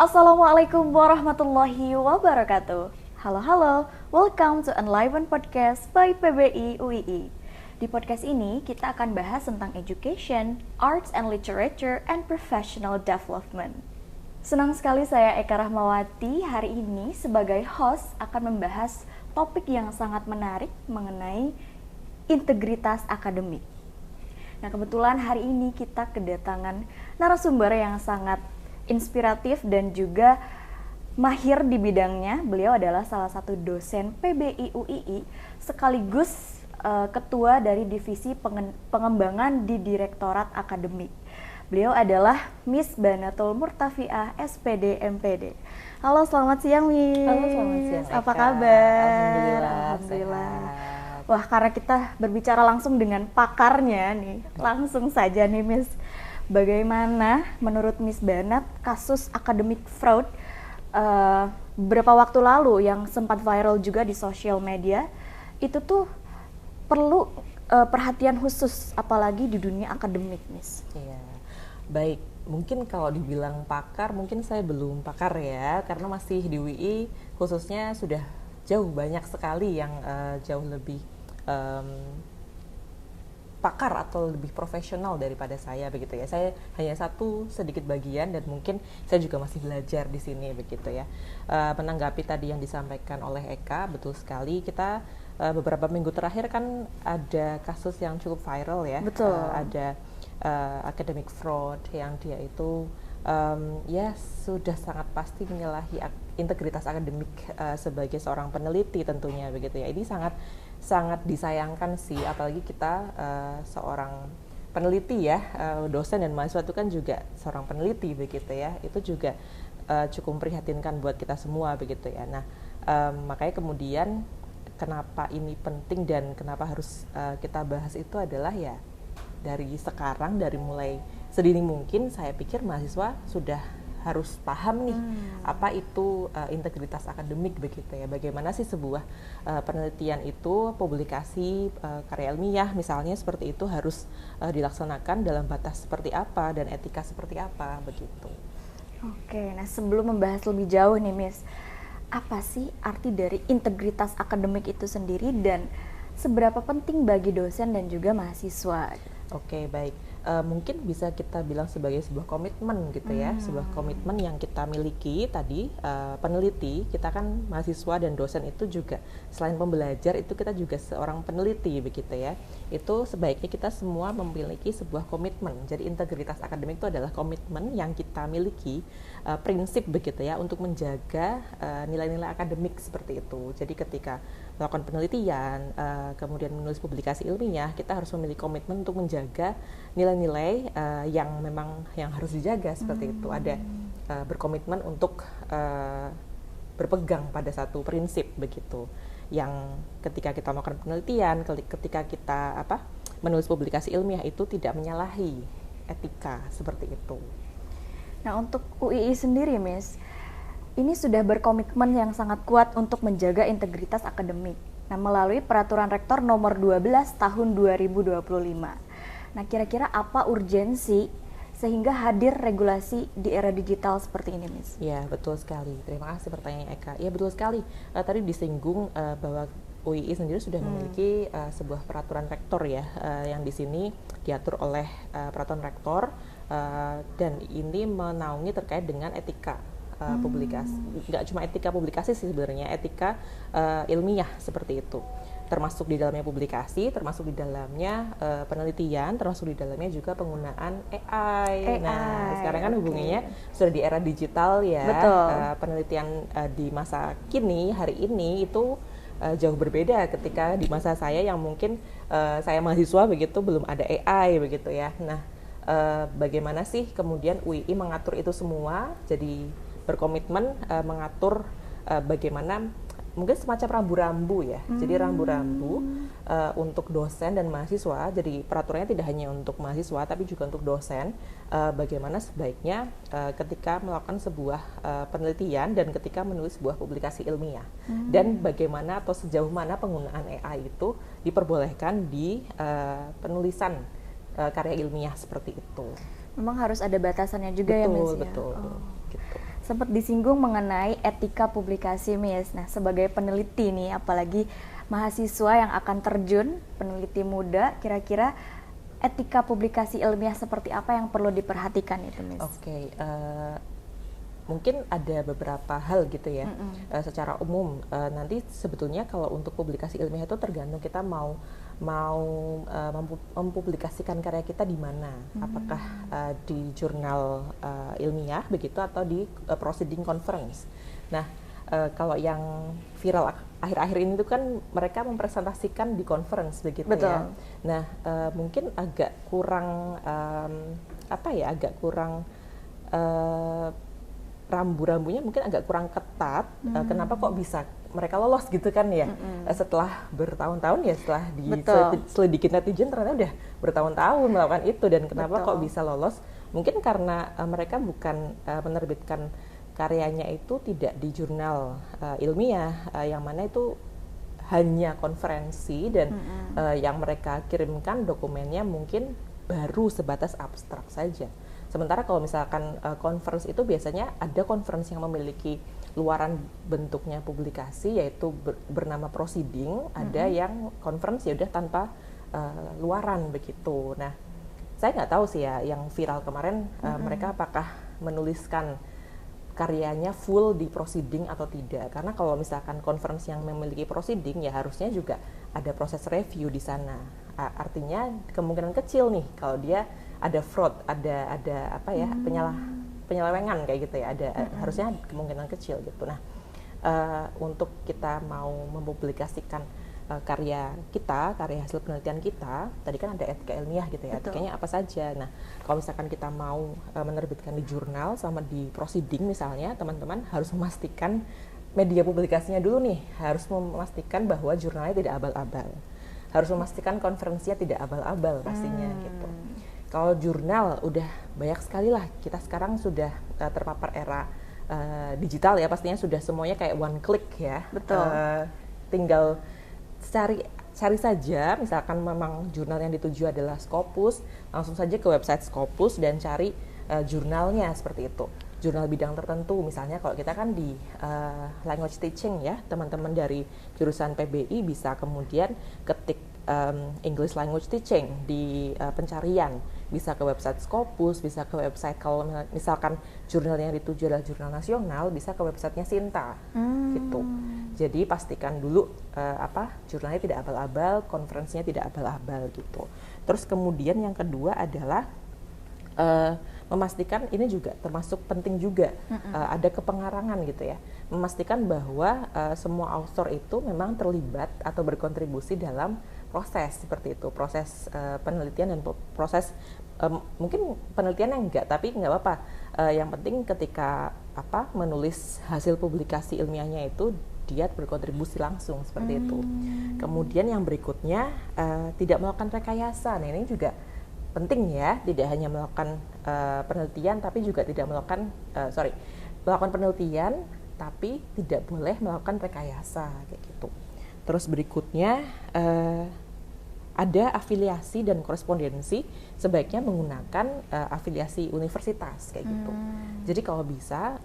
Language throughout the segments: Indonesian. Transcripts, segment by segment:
Assalamualaikum warahmatullahi wabarakatuh. Halo, welcome to Enliven Podcast by PBI UII. Di podcast ini kita akan bahas tentang education, arts and literature, and professional development. Senang sekali saya Eka Rahmawati hari ini sebagai host akan membahas topik yang sangat menarik mengenai integritas akademik. Nah, kebetulan hari ini kita kedatangan narasumber yang sangat inspiratif dan juga mahir di bidangnya. Beliau adalah salah satu dosen PBI UII sekaligus ketua dari divisi pengembangan di Direktorat Akademik. Beliau adalah Miss Banatul Murtafiah, SPD MPD. Halo, selamat siang Miss. Halo, selamat siang Eka. Apa kabar? Alhamdulillah. Wah, karena kita berbicara langsung dengan pakarnya nih, langsung saja nih Miss. Bagaimana menurut Miss Banat kasus academic fraud beberapa waktu lalu yang sempat viral juga di sosial media, itu tuh perlu perhatian khusus apalagi di dunia akademik, Miss. Iya, baik. Mungkin kalau dibilang pakar, mungkin saya belum pakar ya, karena masih di UI khususnya sudah jauh banyak sekali yang jauh lebih pakar atau lebih profesional daripada saya begitu ya. Saya hanya satu sedikit bagian dan mungkin saya juga masih belajar di sini begitu ya. Menanggapi tadi yang disampaikan oleh Eka, betul sekali kita beberapa minggu terakhir kan ada kasus yang cukup viral ya. Betul. Ada academic fraud yang dia itu ya sudah sangat pasti menyalahi integritas akademik sebagai seorang peneliti tentunya begitu ya. Ini sangat disayangkan sih, apalagi kita seorang peneliti ya, dosen dan mahasiswa itu kan juga seorang peneliti begitu ya. Itu juga cukup memprihatinkan buat kita semua begitu ya. Nah, makanya kemudian kenapa ini penting dan kenapa harus kita bahas itu adalah ya dari sekarang, dari mulai sedini mungkin saya pikir mahasiswa sudah harus paham nih apa itu integritas akademik begitu ya. Bagaimana sih sebuah penelitian itu, publikasi karya ilmiah misalnya seperti itu harus dilaksanakan dalam batas seperti apa dan etika seperti apa begitu. Oke, nah sebelum membahas lebih jauh nih Miss, apa sih arti dari integritas akademik itu sendiri dan seberapa penting bagi dosen dan juga mahasiswa? Oke, baik. Mungkin bisa kita bilang sebagai sebuah komitmen gitu ya, sebuah komitmen yang kita miliki tadi, peneliti, kita kan mahasiswa dan dosen itu juga selain pembelajar itu kita juga seorang peneliti begitu ya. Itu sebaiknya kita semua memiliki sebuah komitmen. Jadi integritas akademik itu adalah komitmen yang kita miliki, prinsip begitu ya, untuk menjaga nilai-nilai akademik seperti itu. Jadi ketika melakukan penelitian, kemudian menulis publikasi ilmiah, kita harus memiliki komitmen untuk menjaga nilai-nilai yang memang yang harus dijaga seperti itu. Ada berkomitmen untuk berpegang pada satu prinsip begitu, yang ketika kita melakukan penelitian, ketika kita menulis publikasi ilmiah itu tidak menyalahi etika seperti itu. Nah, untuk UII sendiri Miss, ini sudah berkomitmen yang sangat kuat untuk menjaga integritas akademik. Nah, melalui Peraturan Rektor Nomor 12 Tahun 2025. Nah, kira-kira apa urgensi sehingga hadir regulasi di era digital seperti ini, Miss? Ya, betul sekali. Terima kasih pertanyaannya Eka. Ya, betul sekali. Tadi disinggung bahwa UII sendiri sudah memiliki sebuah peraturan rektor ya, yang di sini diatur oleh peraturan rektor dan ini menaungi terkait dengan etika publikasi. Nggak cuma etika publikasi sih sebenarnya, etika ilmiah seperti itu. Termasuk di dalamnya publikasi, termasuk di dalamnya penelitian, termasuk di dalamnya juga penggunaan AI. Nah, sekarang kan hubungannya sudah di era digital ya. Betul. Penelitian di masa kini, hari ini itu jauh berbeda ketika di masa saya yang mungkin saya mahasiswa begitu belum ada AI begitu ya. Nah, bagaimana sih kemudian UII mengatur itu semua? Jadi berkomitmen mengatur bagaimana mungkin semacam rambu-rambu ya. Jadi rambu-rambu untuk dosen dan mahasiswa. Jadi peraturannya tidak hanya untuk mahasiswa tapi juga untuk dosen. Bagaimana sebaiknya ketika melakukan sebuah penelitian dan ketika menulis sebuah publikasi ilmiah. Dan bagaimana atau sejauh mana penggunaan AI itu diperbolehkan di penulisan karya ilmiah seperti itu. Memang harus ada batasannya juga ya, Miss? Betul. Gitu. sempat disinggung mengenai etika publikasi, Miss. Nah, sebagai peneliti nih, apalagi mahasiswa yang akan terjun, peneliti muda, kira-kira etika publikasi ilmiah seperti apa yang perlu diperhatikan itu, Miss? Oke, mungkin ada beberapa hal gitu ya. Secara umum, nanti sebetulnya kalau untuk publikasi ilmiah itu tergantung kita mau mempublikasikan karya kita di mana, apakah di jurnal ilmiah begitu atau di proceeding conference. Nah, kalau yang viral akhir-akhir ini tuh kan mereka mempresentasikan di conference begitu. Betul. Ya. Nah, mungkin agak kurang agak kurang rambu-rambunya mungkin agak kurang ketat. Kenapa kok bisa mereka lolos gitu kan ya? Setelah bertahun-tahun ya, setelah diselidiki netizen ternyata udah bertahun-tahun melakukan itu, dan kenapa kok bisa lolos? Mungkin karena mereka bukan menerbitkan karyanya itu tidak di jurnal ilmiah, yang mana itu hanya konferensi, dan yang mereka kirimkan dokumennya mungkin baru sebatas abstrak saja. Sementara kalau misalkan conference itu biasanya ada conference yang memiliki luaran bentuknya publikasi, yaitu bernama proceeding, ada yang conference ya udah tanpa luaran begitu. Nah, saya nggak tahu sih ya yang viral kemarin mereka apakah menuliskan karyanya full di proceeding atau tidak, karena kalau misalkan conference yang memiliki proceeding ya harusnya juga ada proses review di sana. Artinya kemungkinan kecil nih kalau dia ada fraud, ada penyelewengan kayak gitu ya, harusnya kemungkinan kecil gitu. Nah, untuk kita mau mempublikasikan karya hasil penelitian kita, tadi kan ada etika ilmiah gitu ya, etikanya apa saja. Nah, kalau misalkan kita mau menerbitkan di jurnal sama di proceeding misalnya, teman-teman harus memastikan media publikasinya dulu nih, harus memastikan bahwa jurnalnya tidak abal-abal, harus memastikan konferensinya tidak abal-abal pastinya gitu. Kalau jurnal udah banyak sekali lah, kita sekarang sudah terpapar era digital ya, pastinya sudah semuanya kayak one click ya. Betul. Tinggal cari saja, misalkan memang jurnal yang dituju adalah Scopus, langsung saja ke website Scopus dan cari jurnalnya seperti itu. Jurnal bidang tertentu, misalnya kalau kita kan di language teaching ya, teman-teman dari jurusan PBI bisa kemudian ketik English language teaching di pencarian, bisa ke website Scopus, bisa ke website, kalau misalkan jurnal yang dituju adalah jurnal nasional, bisa ke websitenya Sinta gitu. Jadi pastikan dulu jurnalnya tidak abal-abal, konferensinya tidak abal-abal gitu. Terus kemudian yang kedua adalah memastikan, ini juga termasuk penting juga, ada kepengarangan gitu ya, memastikan bahwa semua author itu memang terlibat atau berkontribusi dalam proses seperti itu, proses penelitian dan proses mungkin penelitiannya enggak, tapi nggak apa-apa. Yang penting ketika menulis hasil publikasi ilmiahnya itu dia berkontribusi langsung seperti itu. Kemudian yang berikutnya tidak melakukan rekayasa. Nah, ini juga penting ya, tidak hanya melakukan penelitian tapi juga tidak melakukan melakukan penelitian tapi tidak boleh melakukan rekayasa kayak gitu. Terus berikutnya ada afiliasi dan korespondensi, sebaiknya menggunakan afiliasi universitas kayak gitu. Jadi kalau bisa,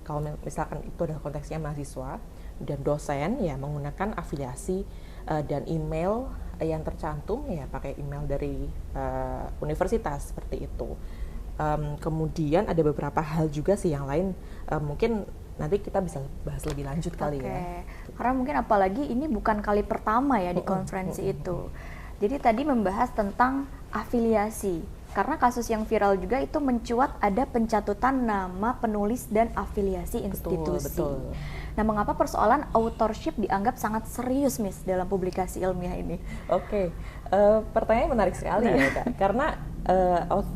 kalau misalkan itu adalah konteksnya mahasiswa dan dosen ya, menggunakan afiliasi dan email yang tercantum ya, pakai email dari universitas seperti itu. Kemudian ada beberapa hal juga sih yang lain, mungkin nanti kita bisa bahas lebih lanjut kali ya. Karena mungkin apalagi ini bukan kali pertama ya di konferensi itu. Jadi tadi membahas tentang afiliasi. Karena kasus yang viral juga itu mencuat ada pencatutan nama penulis dan afiliasi institusi. Betul. Nah, mengapa persoalan authorship dianggap sangat serius, Miss, dalam publikasi ilmiah ini? Pertanyaan menarik sekali ya, Kak. Karena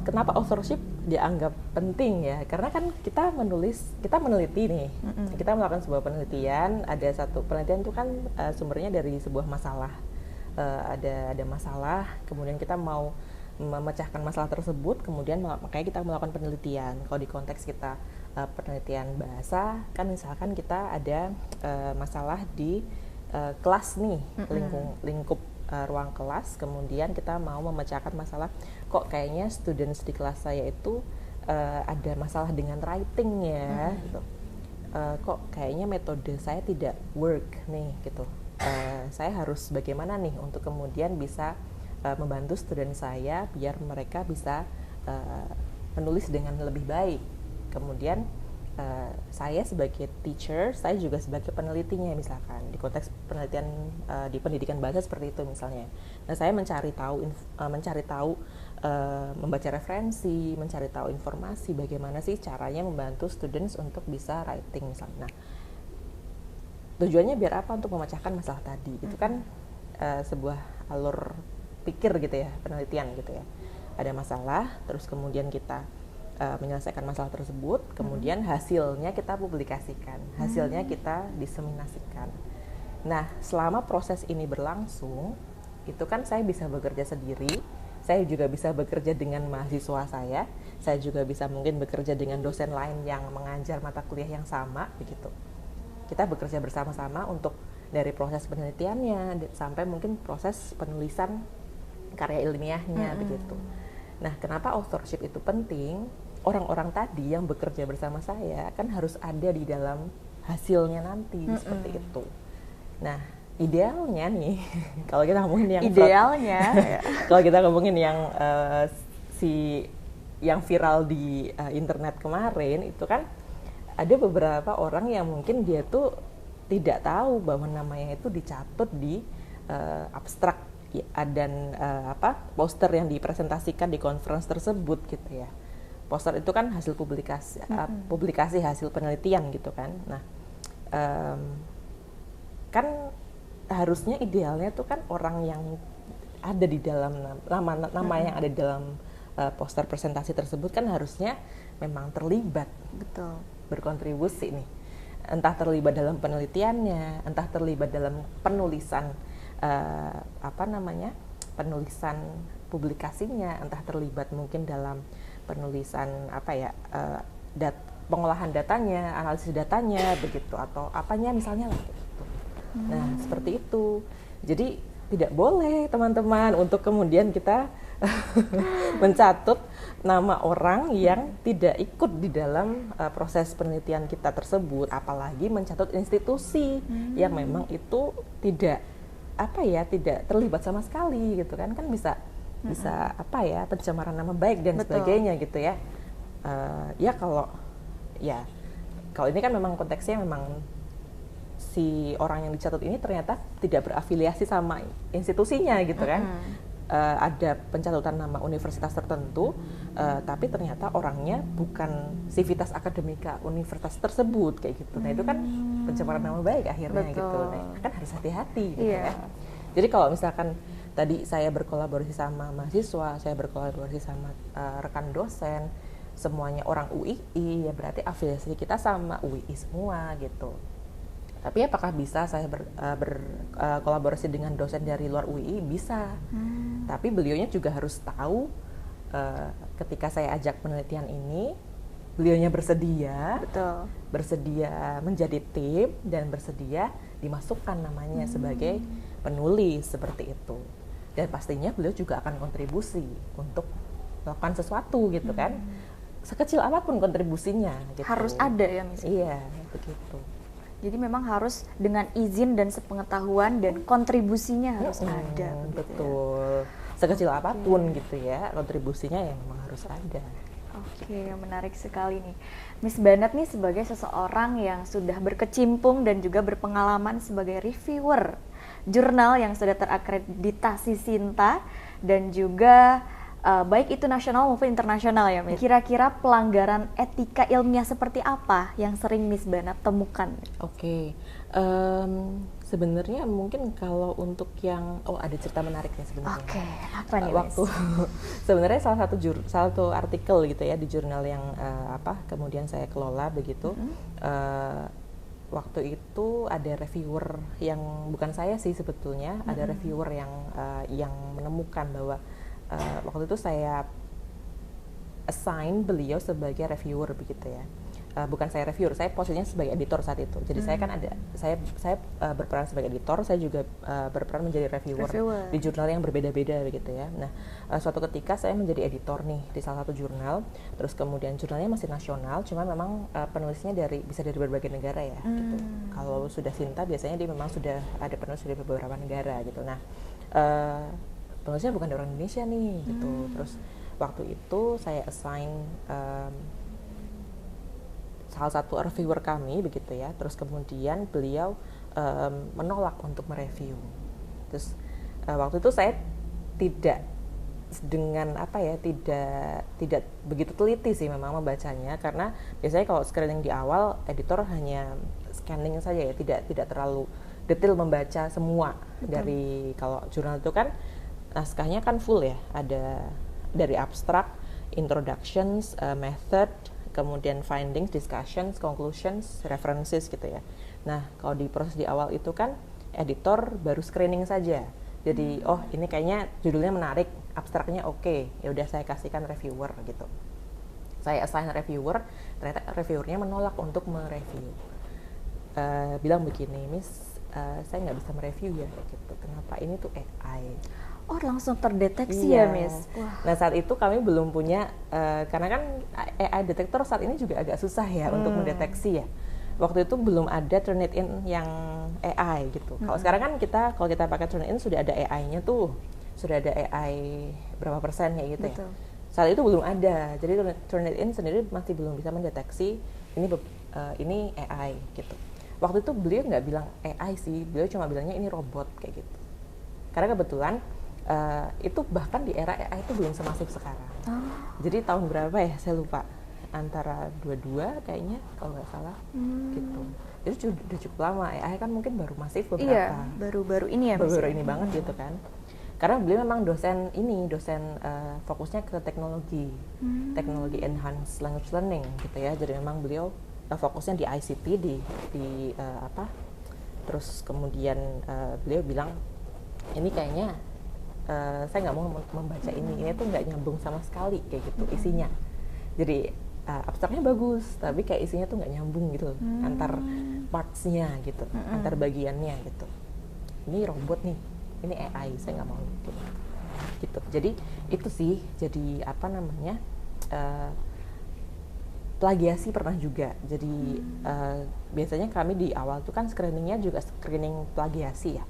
kenapa authorship dianggap penting ya? Karena kan kita meneliti nih, kita melakukan sebuah penelitian, ada satu penelitian itu kan sumbernya dari sebuah masalah, ada masalah, kemudian kita mau memecahkan masalah tersebut, kemudian makanya kita melakukan penelitian. Kalau di konteks kita penelitian bahasa, kan misalkan kita ada masalah di kelas nih, lingkup ruang kelas, kemudian kita mau memecahkan masalah, kok kayaknya students di kelas saya itu ada masalah dengan writing-nya gitu. Kok kayaknya metode saya tidak work nih gitu. Saya harus bagaimana nih untuk kemudian bisa membantu student saya biar mereka bisa menulis dengan lebih baik. Kemudian saya sebagai teacher, saya juga sebagai penelitinya misalkan di konteks penelitian di pendidikan bahasa seperti itu misalnya. Nah, saya mencari tahu, membaca referensi, mencari tahu informasi bagaimana sih caranya membantu students untuk bisa writing misalnya. Nah, tujuannya biar apa? Untuk memecahkan masalah tadi. Itu kan sebuah alur pikir gitu ya, penelitian gitu ya. Ada masalah, terus kemudian kita menyelesaikan masalah tersebut, kemudian hasilnya kita publikasikan, hasilnya kita diseminasikan. Nah, selama proses ini berlangsung, itu kan saya bisa bekerja sendiri, saya juga bisa bekerja dengan mahasiswa saya juga bisa mungkin bekerja dengan dosen lain yang mengajar mata kuliah yang sama, begitu. Kita bekerja bersama-sama untuk dari proses penelitiannya sampai mungkin proses penulisan karya ilmiahnya, begitu. Nah, kenapa authorship itu penting? Orang-orang tadi yang bekerja bersama saya kan harus ada di dalam hasilnya nanti, seperti itu. Nah, idealnya nih, kalau kita ngomongin yang kalau kita ngomongin yang yang viral di internet kemarin itu kan ada beberapa orang yang mungkin dia tuh tidak tahu bahwa namanya itu dicatut di abstrak dan poster yang dipresentasikan di conference tersebut gitu ya. Poster itu kan hasil publikasi hasil penelitian gitu kan. Nah, kan harusnya idealnya tuh kan orang yang ada di dalam nama yang ada di dalam poster presentasi tersebut kan harusnya memang terlibat, betul, berkontribusi nih. Entah terlibat dalam penelitiannya, entah terlibat dalam penulisan penulisan publikasinya, entah terlibat mungkin dalam penulisan pengolahan datanya, analisis datanya begitu, atau apanya misalnya lah gitu. Nah, seperti itu. Jadi tidak boleh teman-teman untuk kemudian kita mencatut nama orang yang tidak ikut di dalam proses penelitian kita tersebut, apalagi mencatut institusi yang memang itu tidak terlibat sama sekali gitu kan bisa pencemaran nama baik dan sebagainya gitu ya. Kalau ini kan memang konteksnya memang si orang yang dicatut ini ternyata tidak berafiliasi sama institusinya gitu kan. Ada pencatutan nama universitas tertentu, tapi ternyata orangnya bukan sivitas akademika universitas tersebut kayak gitu. Nah, itu kan pencemaran nama baik akhirnya. Betul. Gitu. Nah, kan harus hati-hati gitu ya. Jadi kalau misalkan tadi saya berkolaborasi sama mahasiswa, saya berkolaborasi sama rekan dosen, semuanya orang UII, ya berarti afiliasi kita sama UII semua gitu. Tapi apakah bisa saya berkolaborasi dengan dosen dari luar UII? Bisa. Tapi beliaunya juga harus tahu ketika saya ajak penelitian ini, beliaunya bersedia, betul, bersedia menjadi tim dan bersedia dimasukkan namanya sebagai penulis seperti itu. Dan pastinya beliau juga akan kontribusi untuk melakukan sesuatu gitu kan. Sekecil apapun kontribusinya gitu. Harus ada ya misalnya. Iya, begitu. Jadi memang harus dengan izin dan sepengetahuan dan kontribusinya harus ada. Betul. Ya. Sekecil apapun gitu ya, kontribusinya yang memang harus ada. Oke, menarik sekali nih. Miss Banet nih sebagai seseorang yang sudah berkecimpung dan juga berpengalaman sebagai reviewer jurnal yang sudah terakreditasi Sinta dan juga baik itu nasional maupun internasional ya, Miss. Kira-kira pelanggaran etika ilmiah seperti apa yang sering Miss Banet temukan? Oke, sebenarnya mungkin kalau untuk yang ada cerita menarik nih sebenarnya. Oke, apa nih waktu sebenarnya salah satu artikel gitu ya di jurnal yang kemudian saya kelola begitu. Waktu itu ada reviewer yang bukan saya sih sebetulnya, ada reviewer yang menemukan bahwa waktu itu saya assign beliau sebagai reviewer begitu ya. bukan saya reviewer, saya posisinya sebagai editor saat itu. Jadi saya kan saya berperan sebagai editor, saya juga berperan menjadi reviewer di jurnal yang berbeda-beda begitu ya. Nah, suatu ketika saya menjadi editor nih di salah satu jurnal, terus kemudian jurnalnya masih nasional, cuman memang penulisnya bisa dari berbagai negara ya. Gitu. Kalau sudah Sinta biasanya dia memang sudah ada penulis dari beberapa negara gitu. Nah, penulisnya bukan dari orang Indonesia nih gitu. Terus waktu itu saya assign salah satu reviewer kami begitu ya, terus kemudian beliau menolak untuk mereview. Terus waktu itu saya tidak dengan tidak begitu teliti sih memang membacanya, karena biasanya kalau screening di awal editor hanya scanning saja ya, tidak terlalu detail membaca semua. Dari kalau jurnal itu kan naskahnya kan full ya, ada dari abstract, introductions, method, kemudian findings, discussions, conclusions, references gitu ya. Nah, kalau di proses di awal itu kan editor baru screening saja. Jadi, oh ini kayaknya judulnya menarik, abstraknya oke, ya udah saya kasihkan reviewer gitu. Saya assign reviewer, ternyata reviewernya menolak untuk mereview. Bilang begini, Miss, saya nggak bisa mereview ya gitu. Kenapa? Ini tuh AI. Oh, langsung terdeteksi ya, Miss? Wah. Nah, saat itu kami belum punya, karena kan AI detektor saat ini juga agak susah ya untuk mendeteksi ya. Waktu itu belum ada Turnitin yang AI gitu. Kalau sekarang kan kalau kita pakai Turnitin sudah ada AI-nya tuh. Sudah ada AI berapa persen kayak gitu. Betul. Ya. Saat itu belum ada. Jadi Turnitin sendiri masih belum bisa mendeteksi ini AI gitu. Waktu itu beliau nggak bilang AI sih, beliau cuma bilangnya ini robot kayak gitu. Karena kebetulan itu bahkan di era AI itu belum semasif sekarang. Jadi tahun berapa ya, saya lupa, antara 22 kayaknya kalau nggak salah gitu. Jadi udah cukup lama. AI kan mungkin baru masif beberapa. Iya, baru-baru ini ya. Baru ini banget gitu kan. Karena beliau memang dosen fokusnya ke teknologi enhanced language learning gitu ya. Jadi memang beliau fokusnya di ICT terus kemudian beliau bilang ini kayaknya saya nggak mau membaca ini tuh nggak nyambung sama sekali kayak gitu isinya. Jadi abstraknya bagus tapi kayak isinya tuh nggak nyambung gitu antar parts-nya gitu, antar bagiannya gitu. Ini robot nih, ini AI, saya nggak mau gitu. Jadi itu sih, jadi plagiasi pernah juga. Jadi biasanya kami di awal tuh kan screeningnya juga screening plagiasi ya.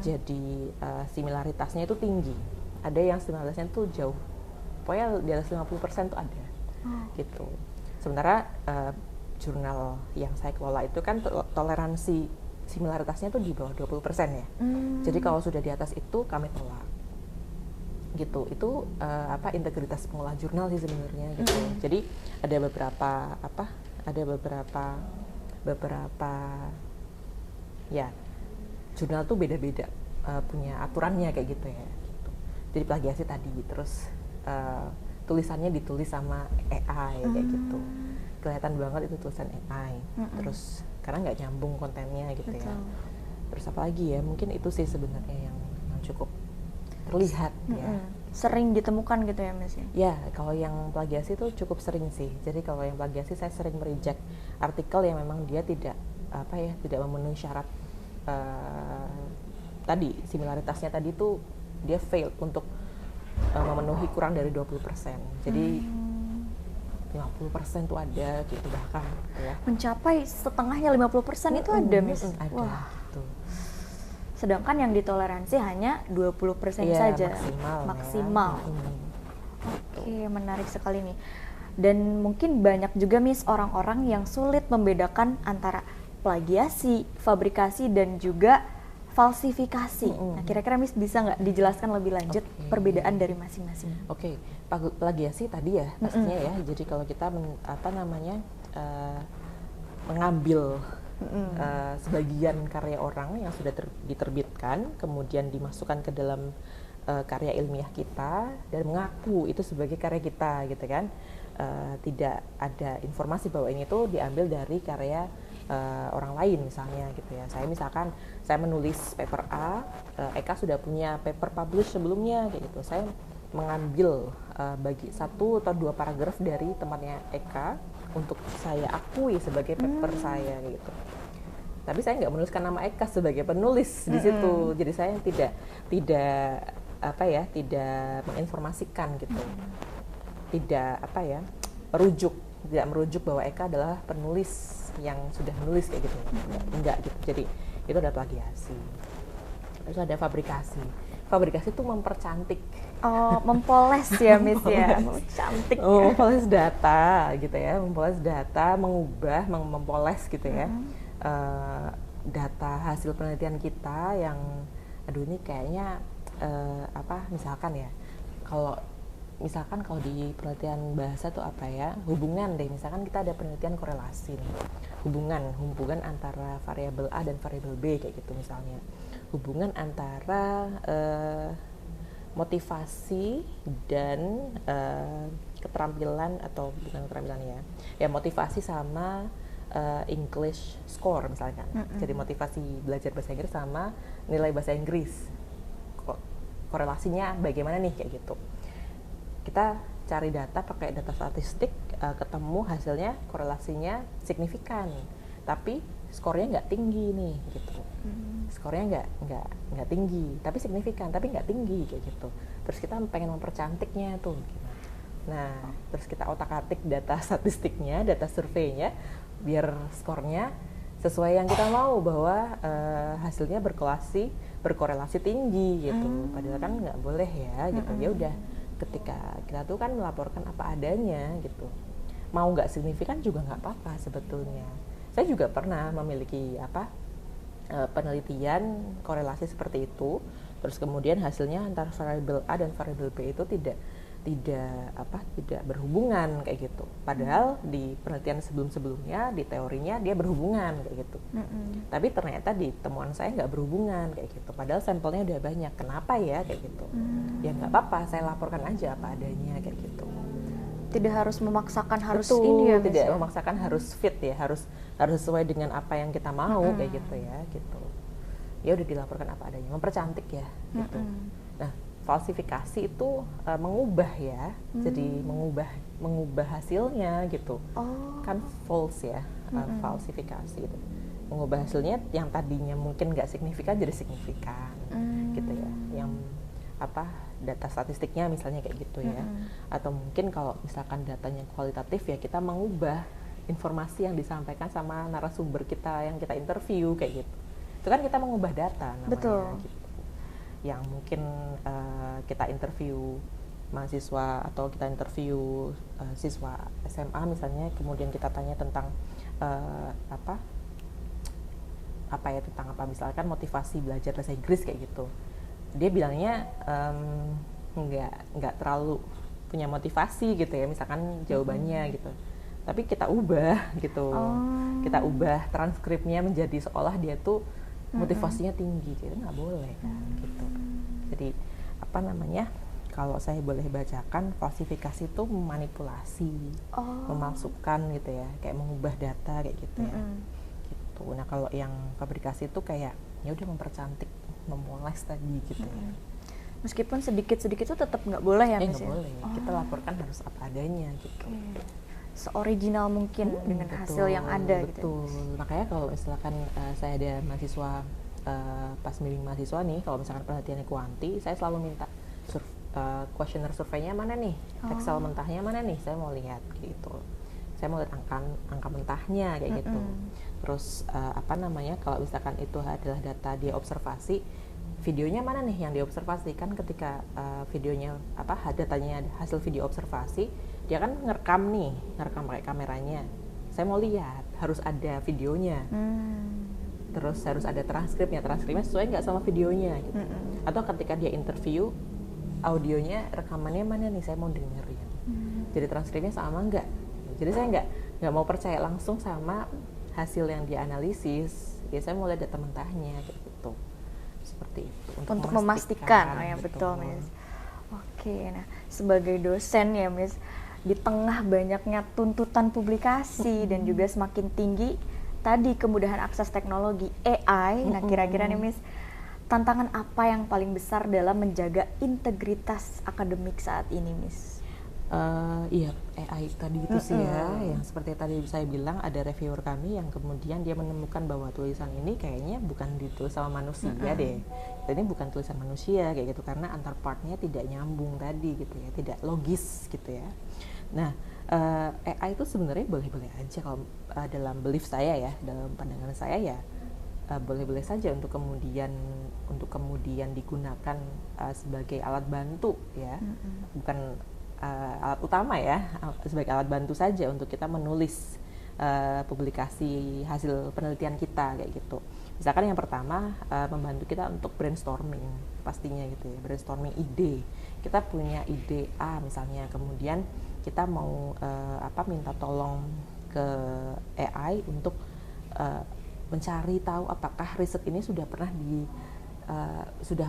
Jadi similaritasnya itu tinggi. Ada yang similaritasnya tuh jauh, pokoknya di atas 50% tuh ada. Gitu. Sementara jurnal yang saya kelola itu kan toleransi similaritasnya tuh di bawah 20% ya. Jadi kalau sudah di atas itu kami tolak. Gitu. Itu integritas pengolah jurnal sih sebenarnya gitu. Jadi ada beberapa ya jurnal tuh beda-beda punya aturannya kayak gitu ya. Gitu. Jadi plagiasi tadi, terus tulisannya ditulis sama AI kayak gitu. Kelihatan banget itu tulisan AI. Terus karena nggak nyambung kontennya gitu. Betul. Ya. Terus apa lagi ya? Mungkin itu sih sebenarnya yang cukup terlihat ya. Sering ditemukan gitu ya, Mas? Ya, kalau yang plagiasi itu cukup sering sih. Jadi kalau yang plagiasi saya sering mereject artikel yang memang dia tidak memenuhi syarat tadi similaritasnya tadi tuh dia fail untuk memenuhi kurang dari 20%. Jadi 50% tuh ada gitu bahkan ya. Mencapai setengahnya 50% itu ada, Miss? Ada. Wah. Tuh. Sedangkan yang ditoleransi hanya 20% saja. Maksimal. Ya. Oke, menarik sekali nih. Dan mungkin banyak juga, Miss, orang-orang yang sulit membedakan antara plagiasi, fabrikasi, dan juga falsifikasi. Nah, kira-kira Miss bisa nggak dijelaskan lebih lanjut perbedaan dari masing-masing? Oke, plagiasi tadi ya pastinya ya. Jadi kalau kita mengambil sebagian karya orang yang sudah diterbitkan, kemudian dimasukkan ke dalam karya ilmiah kita dan mengaku itu sebagai karya kita, gitu kan? Tidak ada informasi bahwa ini tuh diambil dari karya orang lain misalnya gitu ya. Saya menulis paper A, Eka sudah punya paper publish sebelumnya kayak gitu. Saya mengambil bagi 1 atau 2 paragraf dari tempatnya Eka, untuk saya akui sebagai paper saya gitu. Tapi saya nggak menuliskan nama Eka sebagai penulis di situ. Jadi saya tidak menginformasikan gitu. Tidak tidak merujuk bahwa Eka adalah penulis yang sudah menulis kayak gitu. Enggak gitu. Jadi itu ada plagiasi. Terus ada fabrikasi. Fabrikasi itu mempercantik. Oh, mempoles ya Miss ya. Cantik. Mempoles data gitu ya. Mempoles data, mengubah, mempoles gitu ya. Data hasil penelitian kita yang ini kayaknya misalkan kalau di penelitian bahasa tuh apa ya, hubungan deh, misalkan kita ada penelitian korelasi nih, hubungan antara variabel A dan variabel B kayak gitu misalnya, hubungan antara motivasi dan keterampilan, atau bukan keterampilan ya motivasi sama English score misalkan. Jadi motivasi belajar bahasa Inggris sama nilai bahasa Inggris, korelasinya bagaimana nih kayak gitu. Kita cari data pakai data statistik, ketemu hasilnya korelasinya signifikan, tapi skornya nggak tinggi nih gitu. Skornya nggak tinggi, tapi signifikan, tapi nggak tinggi kayak gitu. Terus kita pengen mempercantiknya tuh. Nah, terus kita otak-atik data statistiknya, data surveinya, biar skornya sesuai yang kita mau, bahwa hasilnya berkorelasi tinggi gitu. Padahal kan nggak boleh ya gitu. Ya udah, ketika kita tuh kan melaporkan apa adanya gitu, mau nggak signifikan juga nggak apa-apa sebetulnya. Saya juga pernah memiliki penelitian korelasi seperti itu, terus kemudian hasilnya antara variabel A dan variabel B itu tidak berhubungan kayak gitu. Padahal di penelitian sebelumnya di teorinya dia berhubungan kayak gitu. Tapi ternyata di temuan saya nggak berhubungan kayak gitu. Padahal sampelnya udah banyak. Kenapa ya kayak gitu? Ya nggak apa-apa, saya laporkan aja apa adanya kayak gitu. Tidak harus memaksakan harus Betul, ini ya, tidak ya? memaksakan harus fit ya, harus sesuai dengan apa yang kita mau kayak gitu ya gitu. Ya udah dilaporkan apa adanya, mempercantik ya gitu. Nah, falsifikasi itu mengubah ya, jadi mengubah hasilnya gitu. Kan false ya, falsifikasi itu mengubah hasilnya yang tadinya mungkin nggak signifikan jadi signifikan gitu ya, yang data statistiknya misalnya kayak gitu ya. Atau mungkin kalau misalkan datanya kualitatif ya, kita mengubah informasi yang disampaikan sama narasumber kita yang kita interview kayak gitu. Itu kan kita mengubah data namanya. Betul. Gitu. Yang mungkin kita interview mahasiswa atau kita interview siswa SMA misalnya, kemudian kita tanya tentang tentang misalkan motivasi belajar bahasa Inggris kayak gitu. Dia bilangnya nggak terlalu punya motivasi gitu ya, misalkan jawabannya gitu. Tapi kita ubah gitu, kita ubah transkripnya menjadi seolah dia tuh motivasinya tinggi, gitu nggak boleh kan gitu. Jadi kalau saya boleh bacakan, falsifikasi itu memanipulasi, memalsukan gitu ya, kayak mengubah data kayak gitu ya. Gitu. Nah kalau yang fabrikasi itu kayak ya udah mempercantik, memoles tadi gitu ya. Meskipun sedikit-sedikit itu tetap nggak boleh ya, Miss? Nggak boleh. Kita laporkan harus apa adanya gitu. Seoriginal mungkin dengan hasil yang ada gitu. Betul. Makanya kalau misalkan saya ada mahasiswa pas bimbing mahasiswa nih, kalau misalkan perhatiannya kuanti, saya selalu minta kuesioner surveinya mana nih, Excel mentahnya mana nih, saya mau lihat gitu. Saya mau lihat angka mentahnya kayak gitu. Terus kalau misalkan itu adalah data dia observasi, videonya mana nih yang diobservasi. Kan ketika videonya datanya hasil video observasi, dia kan ngerekam pakai kameranya. Saya mau lihat, harus ada videonya. Terus harus ada transkripnya sesuai nggak sama videonya gitu. Atau ketika dia interview, audionya, rekamannya mana nih, saya mau dengerin. Jadi transkripnya sama nggak? Jadi saya nggak mau percaya langsung sama hasil yang dia analisis. Ya saya mau lihat data mentahnya gitu. Seperti itu. Untuk memastikan. Ya betul, Miss. Oke, nah sebagai dosen ya, Miss, di tengah banyaknya tuntutan publikasi dan juga semakin tinggi tadi kemudahan akses teknologi AI, nah kira-kira nih Miss, tantangan apa yang paling besar dalam menjaga integritas akademik saat ini, Miss? Iya, AI tadi itu sih ya, yang seperti tadi saya bilang ada reviewer kami yang kemudian dia menemukan bahwa tulisan ini kayaknya bukan ditulis sama manusia deh. Ini bukan tulisan manusia kayak gitu karena antar partnya tidak nyambung tadi gitu ya, tidak logis gitu ya. Nah, AI itu sebenarnya boleh-boleh aja kalau dalam belief saya ya, dalam pandangan saya ya boleh-boleh saja untuk kemudian digunakan sebagai alat bantu ya, bukan alat utama ya, sebagai alat bantu saja untuk kita menulis publikasi hasil penelitian kita kayak gitu. Misalkan yang pertama membantu kita untuk brainstorming pastinya gitu ya, brainstorming ide. Kita punya ide A misalnya, kemudian kita mau minta tolong ke AI untuk mencari tahu apakah riset ini sudah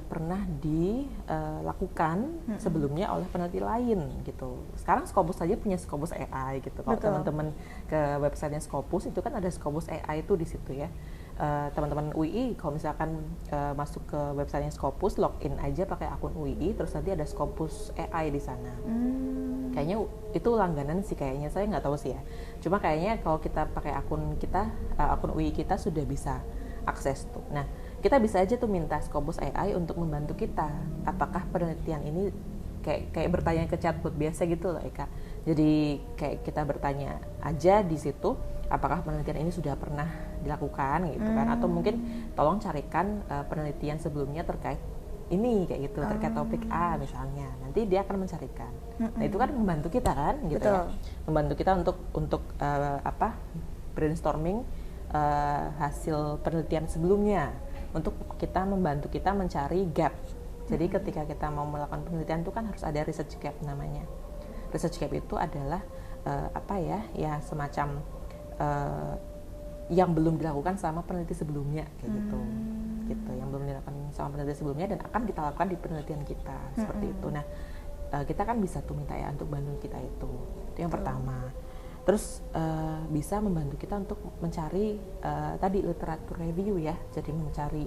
pernah dilakukan sebelumnya oleh peneliti lain gitu. Sekarang Scopus saja punya Scopus AI gitu. Kalau teman-teman ke websitenya Scopus itu kan ada Scopus AI itu di situ ya. Teman-teman UI kalau misalkan masuk ke websitenya Scopus, login aja pakai akun UI, terus nanti ada Scopus AI di sana. Kayaknya itu langganan sih kayaknya, saya nggak tahu sih ya. Cuma kayaknya kalau kita pakai akun UI kita sudah bisa akses tuh. Nah, kita bisa aja tuh minta Scopus AI untuk membantu kita. Apakah penelitian ini kayak bertanya ke chatbot biasa gitu loh, Eka. Jadi kayak kita bertanya aja di situ, apakah penelitian ini sudah pernah dilakukan gitu kan? Atau mungkin tolong carikan penelitian sebelumnya terkait ini kayak gitu, terkait topik A misalnya. Nanti dia akan mencarikan. Nah, itu kan membantu kita kan gitu ya. Membantu kita untuk brainstorming hasil penelitian sebelumnya, untuk membantu kita mencari gap. Jadi ketika kita mau melakukan penelitian itu kan harus ada research gap namanya. Research gap itu adalah semacam yang belum dilakukan sama peneliti sebelumnya kayak gitu, yang belum dilakukan sama peneliti sebelumnya dan akan kita lakukan di penelitian kita seperti itu. Nah, kita kan bisa tuh minta ya untuk bantu kita itu yang pertama. Terus bisa membantu kita untuk mencari tadi literatur review ya, jadi mencari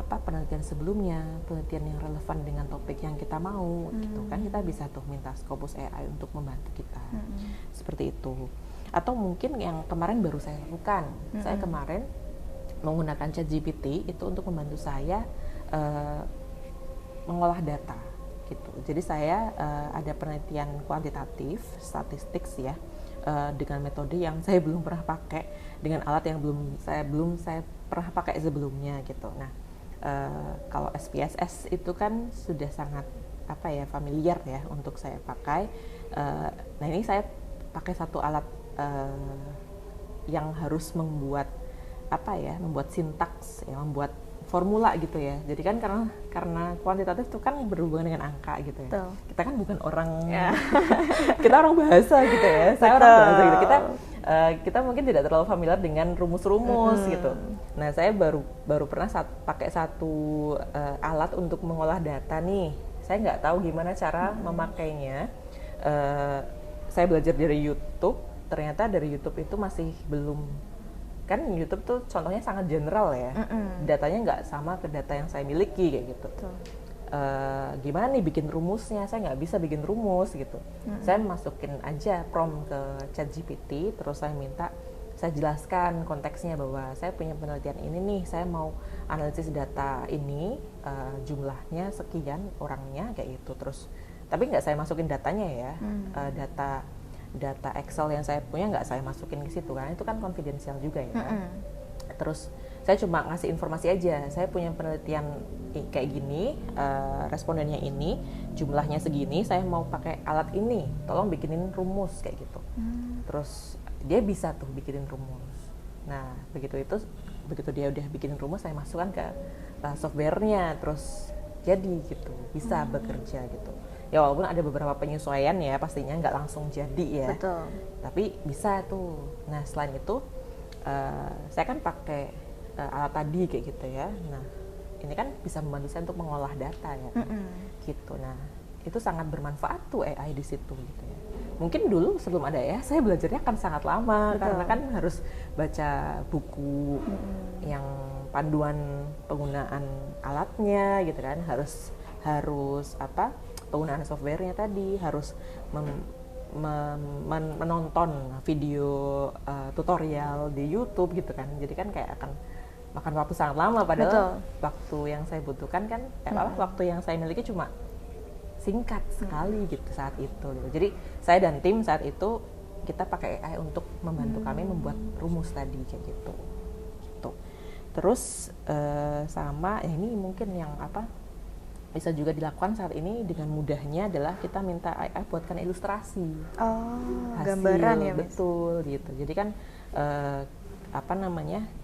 penelitian sebelumnya, penelitian yang relevan dengan topik yang kita mau gitu kan. Kita bisa tuh minta Scopus AI untuk membantu kita seperti itu. Atau mungkin yang kemarin baru saya lakukan, saya kemarin menggunakan ChatGPT itu untuk membantu saya mengolah data gitu. Jadi saya ada penelitian kuantitatif, statistik ya, dengan metode yang saya belum pernah pakai, dengan alat yang belum saya pernah pakai sebelumnya gitu. Nah, kalau SPSS itu kan sudah sangat familiar ya untuk saya pakai. Nah, ini saya pakai satu alat yang harus membuat sintaks ya, membuat formula gitu ya. Jadi kan karena kuantitatif itu kan berhubungan dengan angka gitu ya. Betul. Kita kan bukan orang kita orang bahasa gitu ya. Saya orang bahasa gitu. Kita mungkin tidak terlalu familiar dengan rumus-rumus gitu. Nah, saya baru pernah pakai satu alat untuk mengolah data nih. Saya nggak tahu gimana cara memakainya. Saya belajar dari YouTube. Ternyata dari YouTube itu masih belum, kan YouTube tuh contohnya sangat general ya, datanya nggak sama ke data yang saya miliki kayak gitu. Gimana nih bikin rumusnya? Saya nggak bisa bikin rumus gitu. Saya masukin aja prompt ke ChatGPT, terus saya jelaskan konteksnya bahwa saya punya penelitian ini nih, saya mau analisis data ini, jumlahnya sekian orangnya kayak gitu. Terus tapi nggak saya masukin datanya ya, data Excel yang saya punya nggak saya masukin ke situ kan, itu kan konfidensial juga ya. Terus saya cuma ngasih informasi aja, saya punya penelitian kayak gini, respondennya ini, jumlahnya segini, saya mau pakai alat ini, tolong bikinin rumus kayak gitu. Terus dia bisa tuh bikinin rumus. Nah, begitu dia udah bikinin rumus, saya masukkan ke softwarenya, terus jadi gitu, bisa bekerja gitu. Ya walaupun ada beberapa penyesuaian ya, pastinya nggak langsung jadi ya. Betul. Tapi bisa tuh. Nah, selain itu saya kan pakai alat tadi kayak gitu ya. Nah, ini kan bisa membantu saya untuk mengolah data ya. Gitu. Nah, itu sangat bermanfaat tuh AI di situ gitu ya. Mungkin dulu sebelum ada ya, saya belajarnya kan sangat lama. Betul. Karena kan harus baca buku yang panduan penggunaan alatnya gitu kan, harus penggunaan softwarenya tadi, harus menonton video tutorial di YouTube gitu kan. Jadi kan kayak akan makan waktu sangat lama, padahal Betul. waktu yang saya butuhkan kan waktu yang saya miliki cuma singkat sekali gitu saat itu gitu. Jadi saya dan tim saat itu kita pakai AI untuk membantu kami membuat rumus tadi kayak gitu. Terus sama ini mungkin yang bisa juga dilakukan saat ini dengan mudahnya adalah kita minta AI buatkan ilustrasi. Hasil, Gambaran ya, Miss? betul gitu. Jadi kan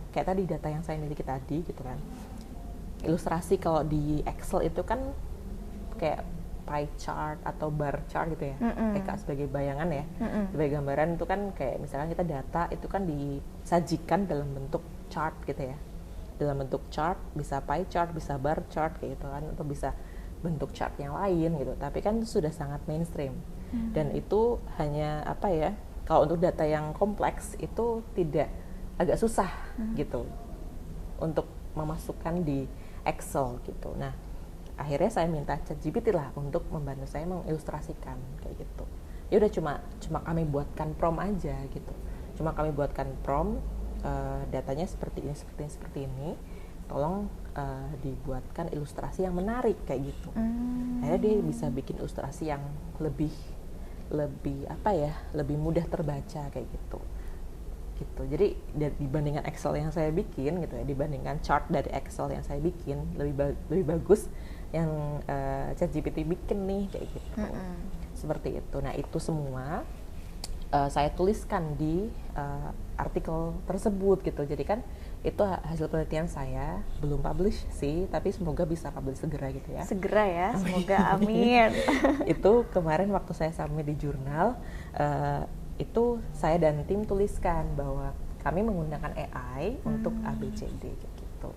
kayak tadi data yang saya miliki tadi gitu kan. Ilustrasi kalau di Excel itu kan kayak pie chart atau bar chart gitu ya. Kayak sebagai bayangan ya. Sebagai gambaran itu kan kayak misalkan kita data itu kan disajikan dalam bentuk chart gitu ya. Dalam bentuk chart, bisa pie chart, bisa bar chart kayak gitu kan, atau bisa bentuk chart yang lain gitu. Tapi kan sudah sangat mainstream. Dan itu hanya kalau untuk data yang kompleks itu agak susah gitu untuk memasukkan di Excel gitu. Nah, akhirnya saya minta ChatGPT lah untuk membantu saya mengilustrasikan kayak gitu. Ya udah cuma kami buatkan prompt aja gitu. Cuma kami buatkan prompt, datanya seperti ini, tolong dibuatkan ilustrasi yang menarik kayak gitu. Akhirnya dia bisa bikin ilustrasi yang lebih mudah terbaca kayak gitu. Jadi dibandingkan Excel yang saya bikin gitu ya, dibandingkan chart dari Excel yang saya bikin, lebih bagus yang ChatGPT bikin nih kayak gitu. Seperti itu. Nah, itu semua saya tuliskan di artikel tersebut gitu. Jadi kan itu hasil penelitian saya, belum publish sih, tapi semoga bisa publish segera gitu ya. Segera ya, semoga amin. Itu kemarin waktu saya submit di jurnal, itu saya dan tim tuliskan bahwa kami menggunakan AI untuk ABCD gitu.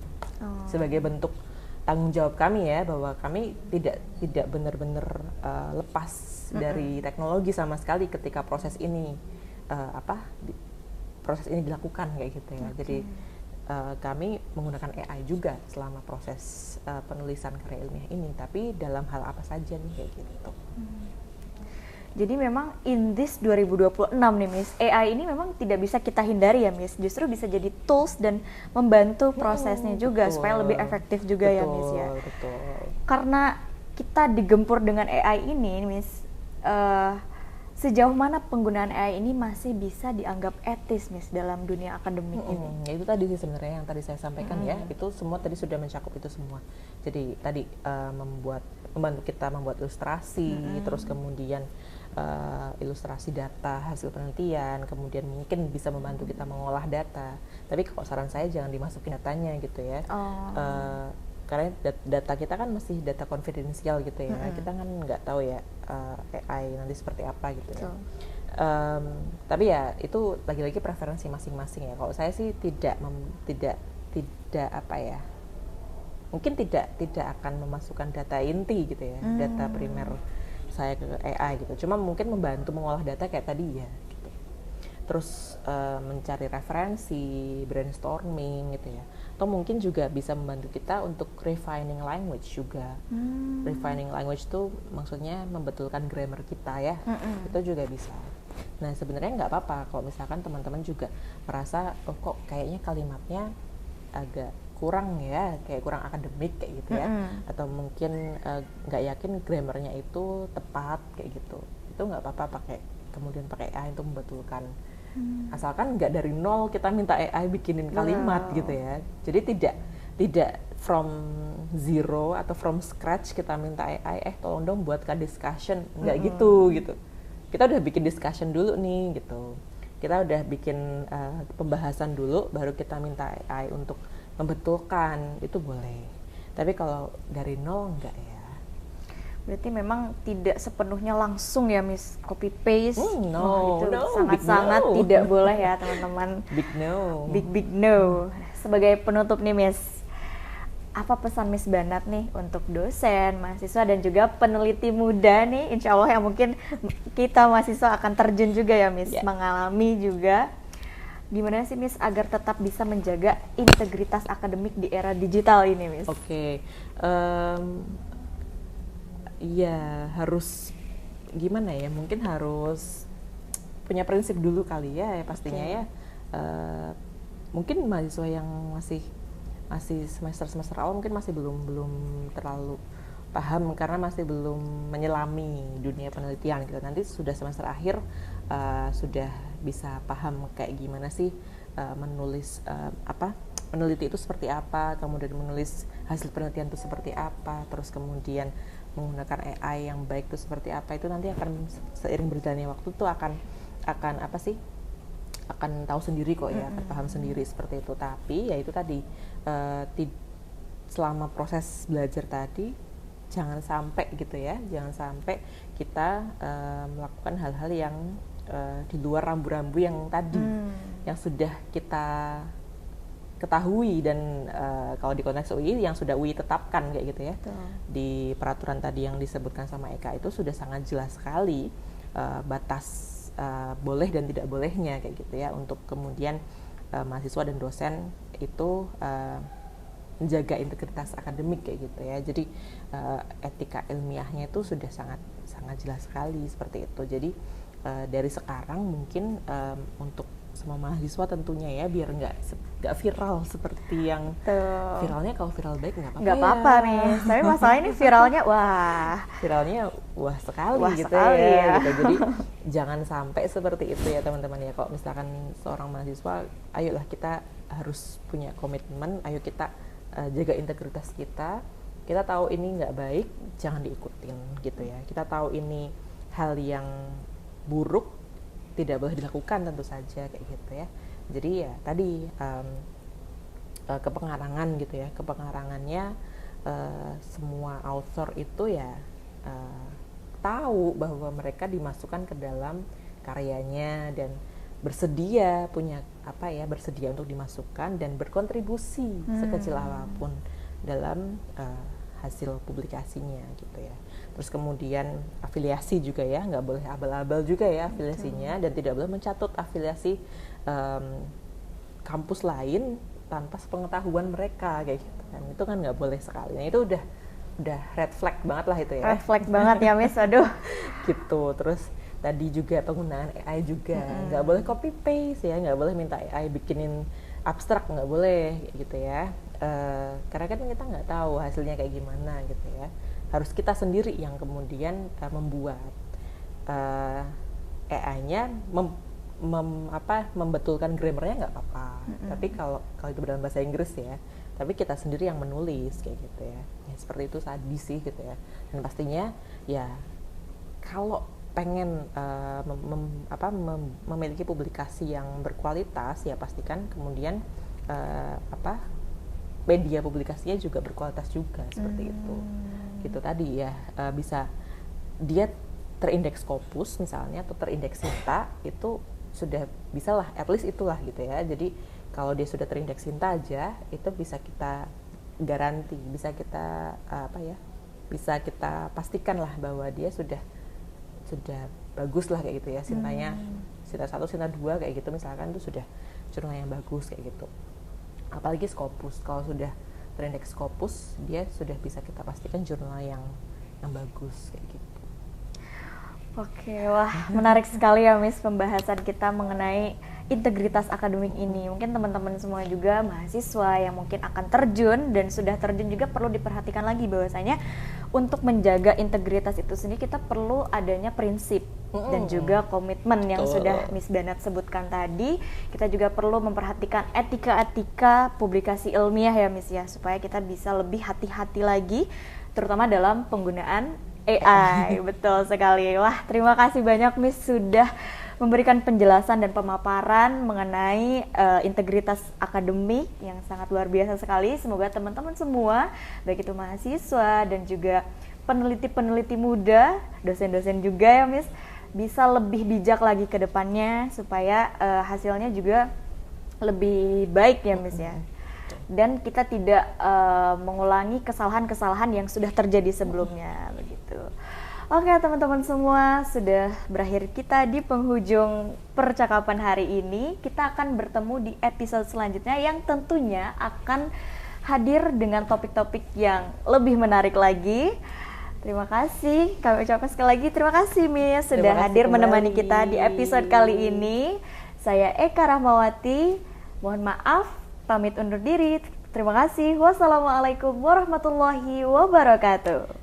Sebagai bentuk tanggung jawab kami ya, bahwa kami tidak benar-benar lepas dari teknologi sama sekali ketika proses ini dilakukan kayak gitu ya. Jadi kami menggunakan AI juga selama proses penulisan karya ilmiah ini, tapi dalam hal apa saja nih kayak gitu. Jadi memang in this 2026 nih Miss, AI ini memang tidak bisa kita hindari ya Miss, justru bisa jadi tools dan membantu prosesnya juga supaya lebih efektif juga ya Miss ya. Betul. Karena kita digempur dengan AI ini Miss, sejauh mana penggunaan AI ini masih bisa dianggap etis Miss dalam dunia akademik ini? Ya itu tadi sih sebenarnya yang tadi saya sampaikan ya, itu semua tadi sudah mencakup itu semua. Jadi tadi membantu kita membuat ilustrasi, terus kemudian ilustrasi data hasil penelitian, kemudian mungkin bisa membantu kita mengolah data. Tapi kalau saran saya jangan dimasukin datanya gitu ya. Karena data kita kan masih data konfidensial gitu ya. Kita kan nggak tahu ya AI nanti seperti apa gitu ya. Tapi ya itu lagi-lagi preferensi masing-masing ya. Kalau saya sih mungkin tidak akan memasukkan data inti gitu ya, data primer saya ke AI gitu. Cuma mungkin membantu mengolah data kayak tadi ya gitu. Terus mencari referensi, brainstorming gitu ya. Atau mungkin juga bisa membantu kita untuk refining language juga. Refining language itu maksudnya membetulkan grammar kita ya. Itu juga bisa. Nah, sebenarnya nggak apa-apa kalau misalkan teman-teman juga merasa kok kayaknya kalimatnya agak kurang ya, kayak kurang akademik kayak gitu ya, atau mungkin nggak yakin grammarnya itu tepat kayak gitu. Itu nggak apa-apa kemudian pakai AI untuk membetulkan. Asalkan nggak dari nol kita minta AI bikinin kalimat gitu ya. Jadi tidak from zero atau from scratch kita minta AI tolong dong buatkan discussion, nggak gitu. Kita udah bikin discussion dulu nih gitu. Kita udah bikin pembahasan dulu, baru kita minta AI untuk membetulkan, itu boleh. Tapi kalau dari nol enggak ya. Berarti memang tidak sepenuhnya langsung ya Miss copy paste. No, itu sangat-sangat tidak boleh ya teman-teman. Big no. Sebagai penutup nih Miss, apa pesan Miss Banat nih untuk dosen, mahasiswa dan juga peneliti muda nih, insya Allah yang mungkin kita mahasiswa akan terjun juga ya Miss, mengalami juga. Gimana sih Miss agar tetap bisa menjaga integritas akademik di era digital ini Miss? Oke. iya harus gimana ya, mungkin harus punya prinsip dulu kali ya pastinya ya. Mungkin mahasiswa yang masih semester awal mungkin masih belum terlalu paham karena masih belum menyelami dunia penelitian gitu. Nanti sudah semester akhir sudah bisa paham kayak gimana sih menulis meneliti itu seperti apa, kemudian menulis hasil penelitian itu seperti apa, terus kemudian menggunakan AI yang baik itu seperti apa. Itu nanti akan seiring berjalannya waktu tuh akan akan tahu sendiri kok ya, akan paham sendiri seperti itu. Tapi ya itu tadi selama proses belajar tadi jangan sampai gitu ya, jangan sampai kita melakukan hal-hal yang di luar rambu-rambu yang tadi yang sudah kita ketahui dan kalau di konteks UI yang sudah UI tetapkan kayak gitu ya. Betul. Di peraturan tadi yang disebutkan sama Eka itu sudah sangat jelas sekali batas boleh dan tidak bolehnya kayak gitu ya, untuk kemudian mahasiswa dan dosen itu menjaga integritas akademik kayak gitu ya. Jadi etika ilmiahnya itu sudah sangat jelas sekali seperti itu. Jadi dari sekarang mungkin untuk semua mahasiswa tentunya ya, biar nggak viral seperti yang viralnya. Kalau viral baik nggak apa-apa nih, tapi masalah ini viralnya wah sekali gitu sekali ya. Gitu. Jadi jangan sampai seperti itu ya teman-teman ya. Kalau misalkan seorang mahasiswa, ayolah kita harus punya komitmen, ayo kita jaga integritas kita. Kita tahu ini nggak baik, jangan diikutin gitu ya. Kita tahu ini hal yang buruk, tidak boleh dilakukan tentu saja kayak gitu ya. Jadi ya tadi kepengarangan gitu ya, kepengarangannya semua author itu ya tahu bahwa mereka dimasukkan ke dalam karyanya dan bersedia bersedia untuk dimasukkan dan berkontribusi sekecil apapun dalam hasil publikasinya gitu ya. Terus kemudian afiliasi juga ya, nggak boleh abal-abal juga ya afiliasinya, dan tidak boleh mencatut afiliasi kampus lain tanpa sepengetahuan mereka kayak gitu kan. Itu kan nggak boleh sekali. Nah, itu udah red flag banget lah itu ya. Red flag banget ya Miss, aduh. Gitu. Terus tadi juga penggunaan AI juga nggak boleh copy paste ya, nggak boleh minta AI bikinin abstrak, nggak boleh gitu ya. Karena kan kita nggak tahu hasilnya kayak gimana gitu ya. Harus kita sendiri yang kemudian membuat AI-nya membetulkan grammarnya nggak apa-apa. Tapi kalau itu dalam bahasa Inggris ya, tapi kita sendiri yang menulis kayak gitu ya. Ya seperti itu tadi sih gitu ya. Dan pastinya ya kalau pengen memiliki publikasi yang berkualitas ya pastikan kemudian media publikasinya juga berkualitas juga seperti itu. Gitu tadi ya, bisa dia terindeks Scopus misalnya atau terindeks Sinta, itu sudah bisa lah, at least itulah gitu ya. Jadi kalau dia sudah terindeks Sinta aja, itu bisa kita garanti, bisa kita bisa kita pastikan lah bahwa dia sudah bagus lah kayak gitu ya, Sintanya Sinta 1, Sinta 2 kayak gitu misalkan, itu sudah jurnal yang bagus kayak gitu. Apalagi Scopus, kalau sudah terindeks Scopus, dia sudah bisa kita pastikan jurnal yang bagus kayak gitu. Oke, wah menarik sekali ya Miss pembahasan kita mengenai integritas akademik ini. Mungkin teman-teman semua juga mahasiswa yang mungkin akan terjun dan sudah terjun juga perlu diperhatikan lagi bahwasanya untuk menjaga integritas itu sendiri kita perlu adanya prinsip dan juga komitmen yang sudah Miss Bennett sebutkan tadi. Kita juga perlu memperhatikan etika-etika publikasi ilmiah ya Miss ya, supaya kita bisa lebih hati-hati lagi terutama dalam penggunaan AI. Betul sekali. Wah, terima kasih banyak Miss sudah memberikan penjelasan dan pemaparan mengenai integritas akademik yang sangat luar biasa sekali. Semoga teman-teman semua, baik itu mahasiswa dan juga peneliti-peneliti muda, dosen-dosen juga ya Miss, bisa lebih bijak lagi ke depannya supaya hasilnya juga lebih baik ya Miss ya. Dan kita tidak mengulangi kesalahan-kesalahan yang sudah terjadi sebelumnya begitu. Oke teman-teman semua, sudah berakhir kita di penghujung percakapan hari ini. Kita akan bertemu di episode selanjutnya yang tentunya akan hadir dengan topik-topik yang lebih menarik lagi. Terima kasih. Kami ucapkan sekali lagi terima kasih Miss sudah Terima kasih hadir menemani kembali. kita di episode kali ini. Saya Eka Rahmawati. Mohon maaf, pamit undur diri. Terima kasih. Wassalamualaikum warahmatullahi wabarakatuh.